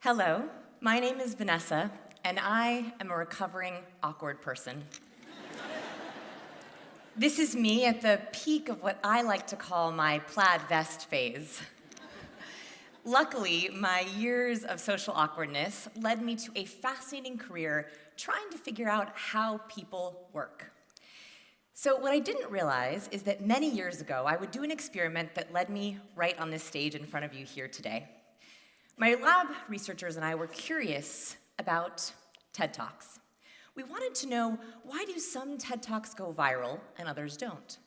Hello, my name is Vanessa, and I am a recovering awkward person. This is me at the peak of what I like to call my plaid vest phase. Luckily, my years of social awkwardness led me to a fascinating career trying to figure out how people work. So what I didn't realize is that many years ago, I would do an experiment that led me right on this stage in front of you here today. My lab researchers and I were curious about TED Talks. We wanted to know, why do some TED Talks go viral and others don't?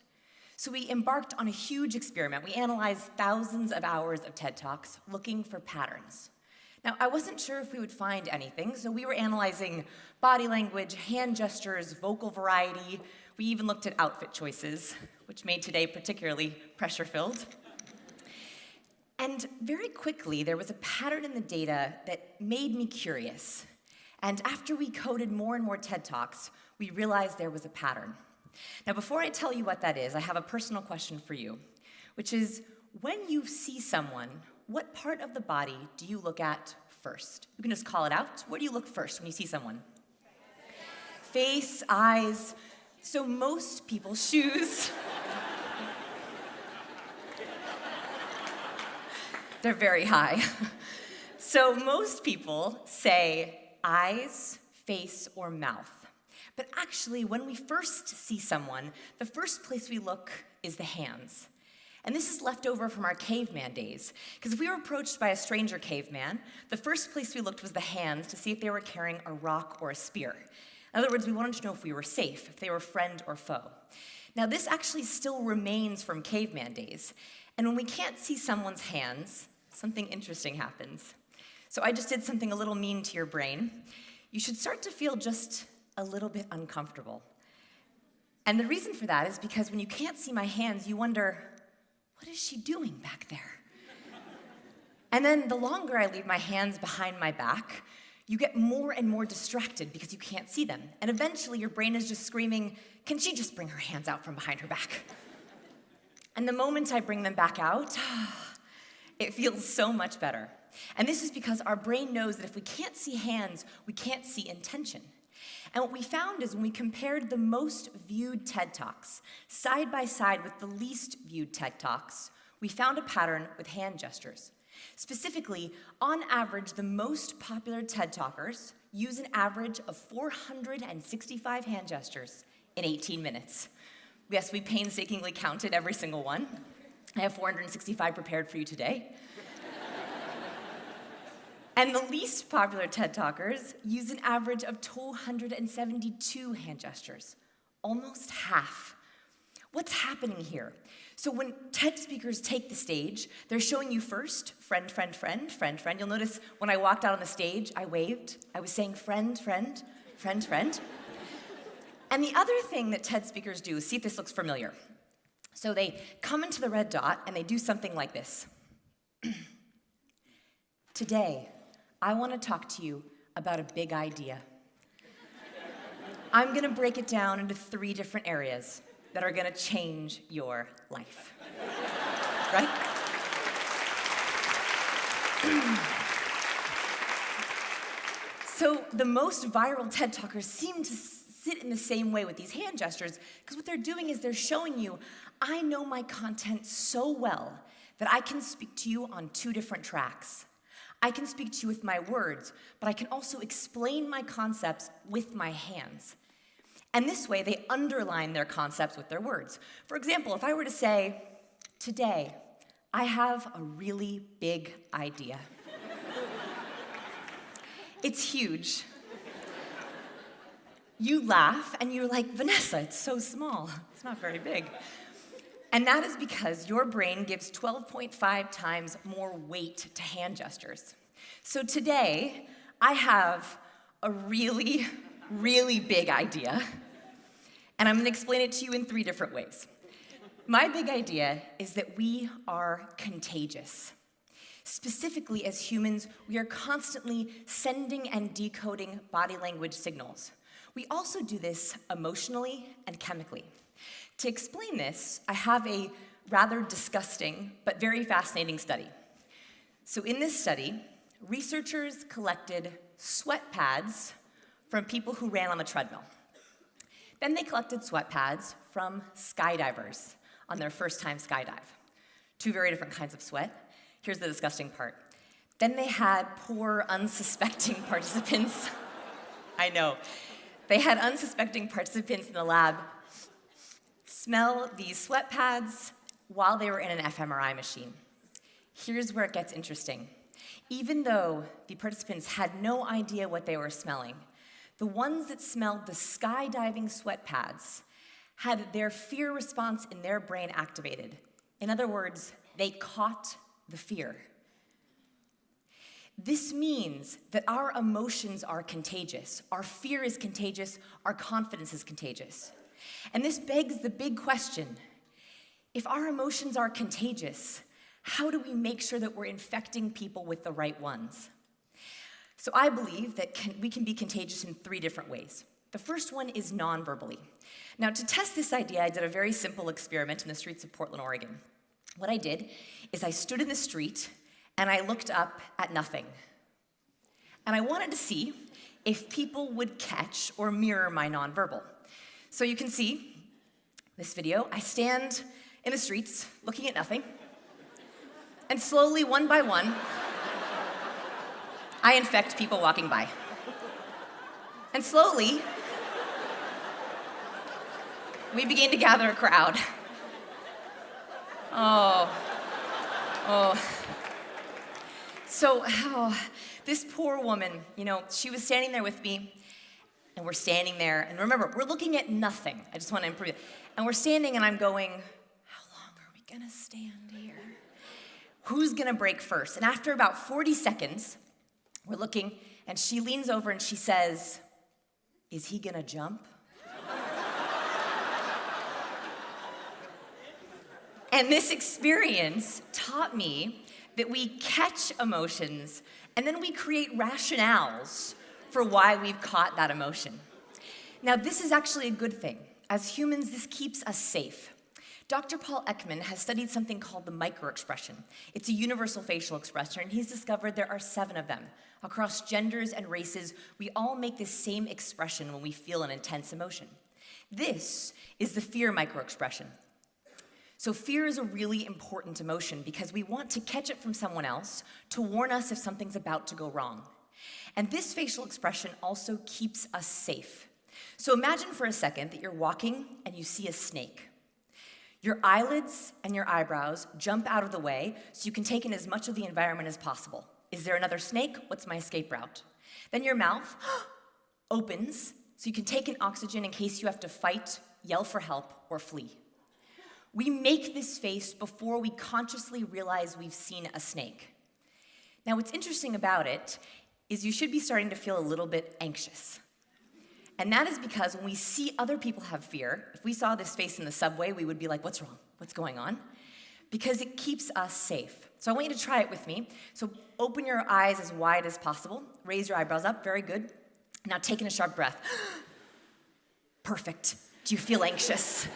So we embarked on a huge experiment. We analyzed thousands of hours of TED Talks looking for patterns. Now, I wasn't sure if we would find anything, so we were analyzing body language, hand gestures, vocal variety. We even looked at outfit choices, which made today particularly pressure-filled. And very quickly, there was a pattern in the data that made me curious. And after we coded more and more TED Talks, we realized there was a pattern. Now, before I tell you what that is, I have a personal question for you, which is, when you see someone, what part of the body do you look at first? You can just call it out. Where do you look first when you see someone? Face, eyes. So most people, shoes. They're very high. So most people say eyes, face, or mouth. But actually, when we first see someone, the first place we look is the hands. And this is left over from our caveman days. Because if we were approached by a stranger caveman, the first place we looked was the hands to see if they were carrying a rock or a spear. In other words, we wanted to know if we were safe, if they were friend or foe. Now, this actually still remains from caveman days. And when we can't see someone's hands, something interesting happens. So I just did something a little mean to your brain. You should start to feel just a little bit uncomfortable. And the reason for that is because when you can't see my hands, you wonder, what is she doing back there? And then the longer I leave my hands behind my back, you get more and more distracted because you can't see them. And eventually your brain is just screaming, can she just bring her hands out from behind her back? And the moment I bring them back out, it feels so much better. And this is because our brain knows that if we can't see hands, we can't see intention. And what we found is when we compared the most viewed TED Talks side by side with the least viewed TED Talks, we found a pattern with hand gestures. Specifically, on average, the most popular TED Talkers use an average of 465 hand gestures in 18 minutes. Yes, we painstakingly counted every single one. I have 465 prepared for you today. And the least popular TED Talkers use an average of 272 hand gestures, almost half. What's happening here? So when TED speakers take the stage, they're showing you first, friend, friend, friend, friend, friend. You'll notice when I walked out on the stage, I waved. I was saying friend, friend, friend, friend. And the other thing that TED speakers do is see if this looks familiar. So they come into the red dot and they do something like this. Today, I want to talk to you about a big idea. I'm going to break it down into 3 different areas that are going to change your life. Right? So the most viral TED Talkers seem to sit in the same way with these hand gestures, because what they're doing is they're showing you, I know my content so well that I can speak to you on 2 different tracks. I can speak to you with my words, but I can also explain my concepts with my hands. And this way, they underline their concepts with their words. For example, if I were to say, today, I have a really big idea. It's huge. You laugh, and you're like, Vanessa, it's so small. It's not very big. And that is because your brain gives 12.5 times more weight to hand gestures. So today, I have a really, really big idea, and I'm going to explain it to you in 3 different ways. My big idea is that we are contagious. Specifically, as humans, we are constantly sending and decoding body language signals. We also do this emotionally and chemically. To explain this, I have a rather disgusting but very fascinating study. So in this study, researchers collected sweat pads from people who ran on a treadmill. Then they collected sweat pads from skydivers on their first time skydive. Two very different kinds of sweat. Here's the disgusting part. Then they had poor, unsuspecting participants. I know. They had unsuspecting participants in the lab smell these sweat pads while they were in an fMRI machine. Here's where it gets interesting. Even though the participants had no idea what they were smelling, the ones that smelled the skydiving sweat pads had their fear response in their brain activated. In other words, they caught the fear. This means that our emotions are contagious. Our fear is contagious. Our confidence is contagious. And this begs the big question. If our emotions are contagious, how do we make sure that we're infecting people with the right ones? So I believe that we can be contagious in 3 different ways. The first one is non-verbally. Now, to test this idea, I did a very simple experiment in the streets of Portland, Oregon. What I did is I stood in the street and I looked up at nothing. And I wanted to see if people would catch or mirror my nonverbal. So you can see this video. I stand in the streets looking at nothing. And slowly, one by one, I infect people walking by. And slowly, we begin to gather a crowd. So, this poor woman, she was standing there with me, and we're standing there, and remember, we're looking at nothing. I just want to improve it. And we're standing, and I'm going, how long are we gonna stand here? Who's gonna break first? And after about 40 seconds, we're looking, and she leans over and she says, is he gonna jump? And this experience taught me that we catch emotions and then we create rationales for why we've caught that emotion. Now, this is actually a good thing. As humans, this keeps us safe. Dr. Paul Ekman has studied something called the microexpression. It's a universal facial expression, and he's discovered there are 7 of them. Across genders and races, we all make this same expression when we feel an intense emotion. This is the fear microexpression. So fear is a really important emotion because we want to catch it from someone else to warn us if something's about to go wrong. And this facial expression also keeps us safe. So imagine for a second that you're walking and you see a snake. Your eyelids and your eyebrows jump out of the way so you can take in as much of the environment as possible. Is there another snake? What's my escape route? Then your mouth opens so you can take in oxygen in case you have to fight, yell for help, or flee. We make this face before we consciously realize we've seen a snake. Now, what's interesting about it is you should be starting to feel a little bit anxious. And that is because when we see other people have fear, if we saw this face in the subway, we would be like, what's wrong? What's going on? Because it keeps us safe. So I want you to try it with me. So open your eyes as wide as possible. Raise your eyebrows up. Very good. Now take in a sharp breath. Perfect. Do you feel anxious?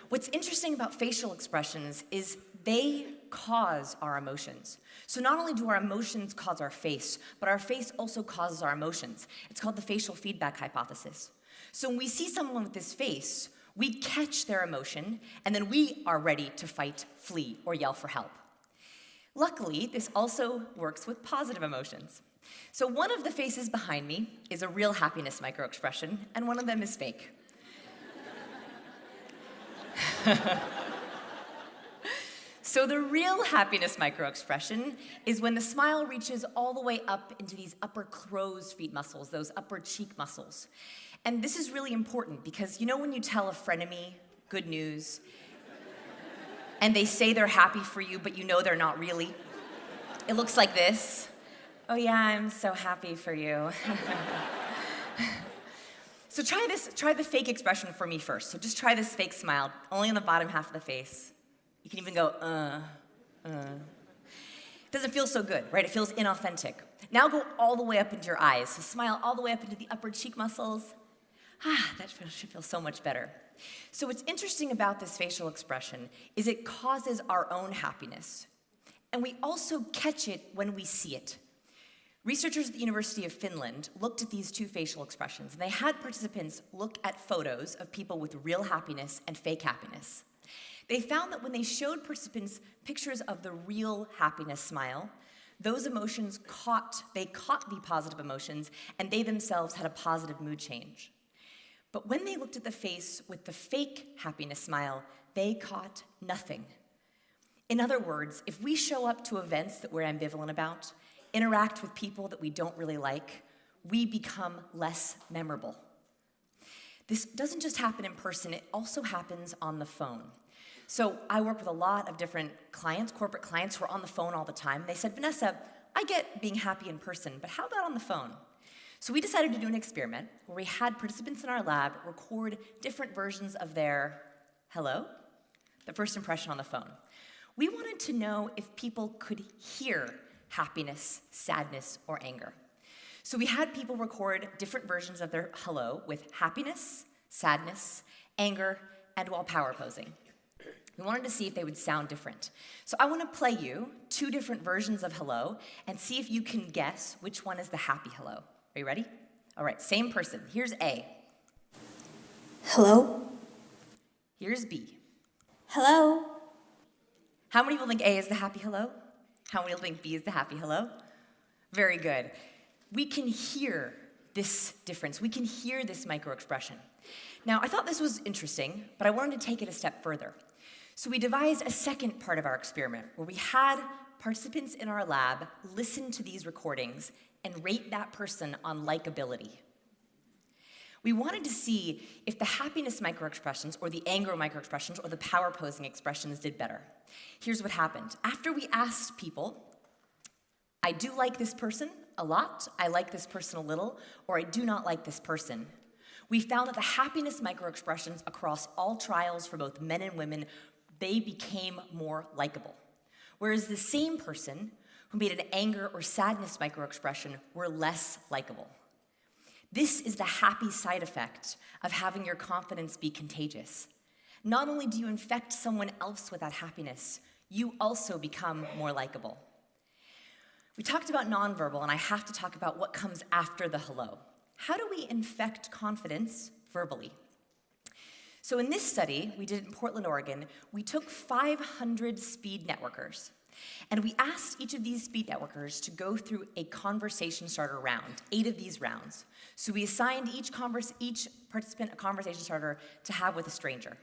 What's interesting about facial expressions is they cause our emotions. So not only do our emotions cause our face, but our face also causes our emotions. It's called the facial feedback hypothesis. So when we see someone with this face, we catch their emotion, and then we are ready to fight, flee, or yell for help. Luckily, this also works with positive emotions. So one of the faces behind me is a real happiness microexpression, and one of them is fake. So the real happiness microexpression is when the smile reaches all the way up into these upper crow's feet muscles, those upper cheek muscles. And this is really important because when you tell a frenemy good news and they say they're happy for you, but they're not really? It looks like this. Oh yeah, I'm so happy for you. So try the fake expression for me first. So just try this fake smile, only on the bottom half of the face. You can even go, It doesn't feel so good, right? It feels inauthentic. Now go all the way up into your eyes. So smile all the way up into the upper cheek muscles. That should feel so much better. So what's interesting about this facial expression is it causes our own happiness. And we also catch it when we see it. Researchers at the University of Finland looked at these two facial expressions, and they had participants look at photos of people with real happiness and fake happiness. They found that when they showed participants pictures of the real happiness smile, those emotions caught the positive emotions, and they themselves had a positive mood change. But when they looked at the face with the fake happiness smile, they caught nothing. In other words, if we show up to events that we're ambivalent about, interact with people that we don't really like, we become less memorable. This doesn't just happen in person, it also happens on the phone. So I work with a lot of different clients, corporate clients who are on the phone all the time. They said, Vanessa, I get being happy in person, but how about on the phone? So we decided to do an experiment where we had participants in our lab record different versions of their hello, the first impression on the phone. We wanted to know if people could hear happiness, sadness, or anger. So we had people record different versions of their hello with happiness, sadness, anger, and while power posing. We wanted to see if they would sound different. So I want to play you two different versions of hello and see if you can guess which one is the happy hello. Are you ready? All right, same person. Here's A. Hello? Here's B. Hello? How many people think A is the happy hello? How many people think B is the happy hello? Very good. We can hear this difference. We can hear this micro-expression. Now, I thought this was interesting, but I wanted to take it a step further. So we devised a second part of our experiment where we had participants in our lab listen to these recordings and rate that person on likability. We wanted to see if the happiness microexpressions or the anger microexpressions or the power posing expressions did better. Here's what happened. After we asked people, I do like this person a lot, I like this person a little, or I do not like this person, we found that the happiness microexpressions across all trials for both men and women, they became more likable. Whereas the same person who made an anger or sadness microexpression were less likable. This is the happy side effect of having your confidence be contagious. Not only do you infect someone else with that happiness, you also become more likable. We talked about nonverbal, and I have to talk about what comes after the hello. How do we infect confidence verbally? So in this study, we did it in Portland, Oregon, we took 500 speed networkers, and we asked each of these speed networkers to go through a conversation starter round, 8 of these rounds. So we assigned each participant a conversation starter to have with a stranger.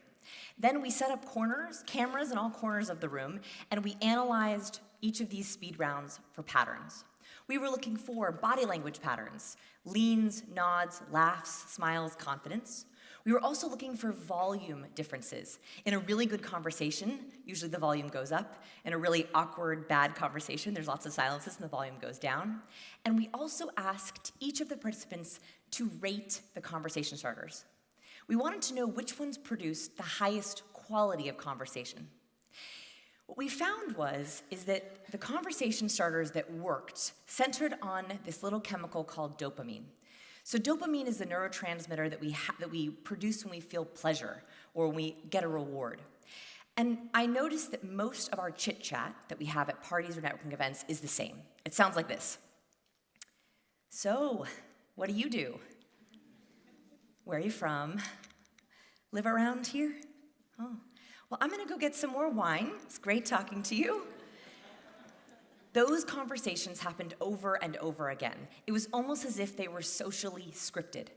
Then we set up cameras in all corners of the room, and we analyzed each of these speed rounds for patterns. We were looking for body language patterns, leans, nods, laughs, smiles, confidence. We were also looking for volume differences. In a really good conversation, usually the volume goes up. In a really awkward, bad conversation, there's lots of silences and the volume goes down. And we also asked each of the participants to rate the conversation starters. We wanted to know which ones produced the highest quality of conversation. What we found is that the conversation starters that worked centered on this little chemical called dopamine. So dopamine is the neurotransmitter that we produce when we feel pleasure or when we get a reward. And I noticed that most of our chit-chat that we have at parties or networking events is the same. It sounds like this. So, what do you do? Where are you from? Live around here? Oh. Well, I'm gonna go get some more wine. It's great talking to you. Those conversations happened over and over again. It was almost as if they were socially scripted.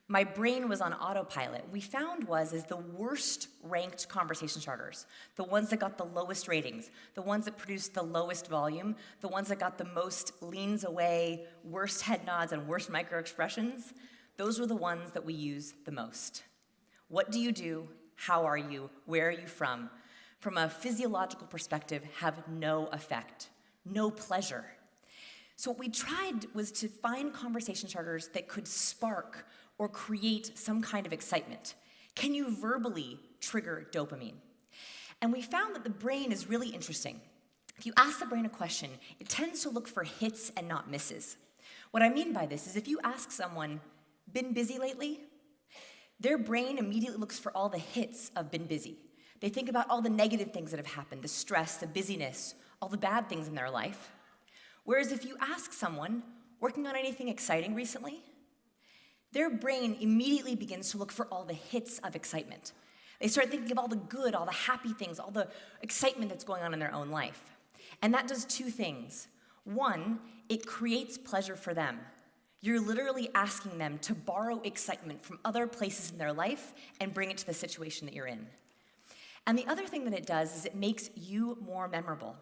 My brain was on autopilot. What we found is the worst ranked conversation starters, the ones that got the lowest ratings, the ones that produced the lowest volume, the ones that got the most leans away, worst head nods, and worst microexpressions, those were the ones that we use the most. What do you do? How are you? Where are you from? From a physiological perspective, have no effect, no pleasure. So what we tried was to find conversation starters that could spark or create some kind of excitement. Can you verbally trigger dopamine? And we found that the brain is really interesting. If you ask the brain a question, it tends to look for hits and not misses. What I mean by this is if you ask someone, been busy lately? Their brain immediately looks for all the hits of been busy. They think about all the negative things that have happened, the stress, the busyness, all the bad things in their life. Whereas if you ask someone, working on anything exciting recently, their brain immediately begins to look for all the hits of excitement. They start thinking of all the good, all the happy things, all the excitement that's going on in their own life. And that does two things. One, it creates pleasure for them. You're literally asking them to borrow excitement from other places in their life and bring it to the situation that you're in. And the other thing that it does is it makes you more memorable.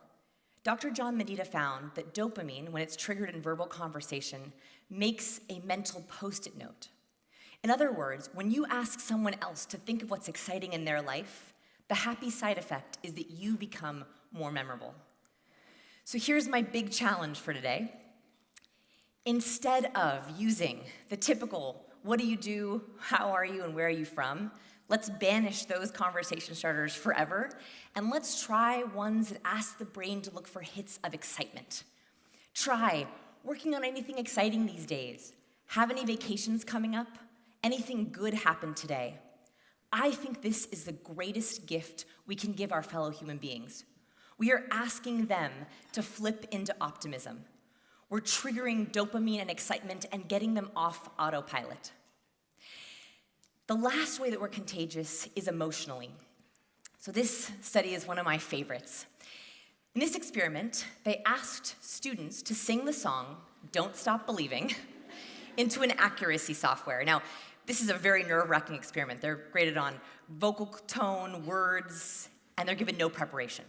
Dr. John Medita found that dopamine, when it's triggered in verbal conversation, makes a mental post-it note. In other words, when you ask someone else to think of what's exciting in their life, the happy side effect is that you become more memorable. So here's my big challenge for today. Instead of using the typical, what do you do, how are you, and where are you from, let's banish those conversation starters forever, and let's try ones that ask the brain to look for hits of excitement. Try working on anything exciting these days. Have any vacations coming up? Anything good happen today? I think this is the greatest gift we can give our fellow human beings. We are asking them to flip into optimism. We're triggering dopamine and excitement and getting them off autopilot. The last way that we're contagious is emotionally. So this study is one of my favorites. In this experiment, they asked students to sing the song, Don't Stop Believing, into an accuracy software. Now, this is a very nerve-wracking experiment. They're graded on vocal tone, words, and they're given no preparation.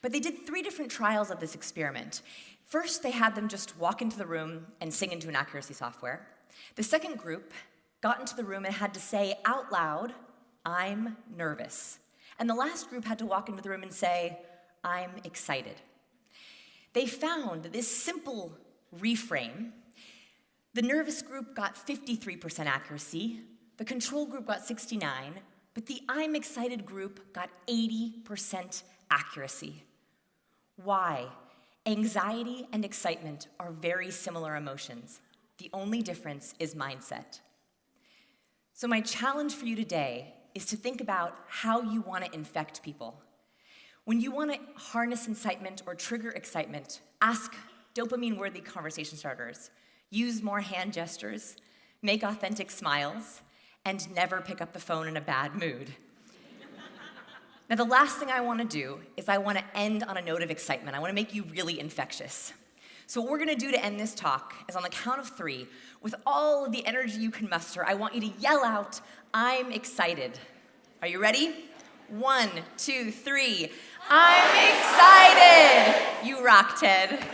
But they did 3 different trials of this experiment. First, they had them just walk into the room and sing into an accuracy software. The second group got into the room and had to say out loud, I'm nervous. And the last group had to walk into the room and say, I'm excited. They found that this simple reframe, the nervous group got 53% accuracy, the control group got 69%, but the I'm excited group got 80% accuracy. Why? Anxiety and excitement are very similar emotions. The only difference is mindset. So my challenge for you today is to think about how you want to infect people. When you want to harness incitement or trigger excitement, ask dopamine-worthy conversation starters. Use more hand gestures, make authentic smiles, and never pick up the phone in a bad mood. Now, the last thing I want to do is I want to end on a note of excitement. I want to make you really infectious. So what we're going to do to end this talk is on the count of 3, with all of the energy you can muster, I want you to yell out, I'm excited. Are you ready? 1, 2, 3. I'm excited! You rock, Ted.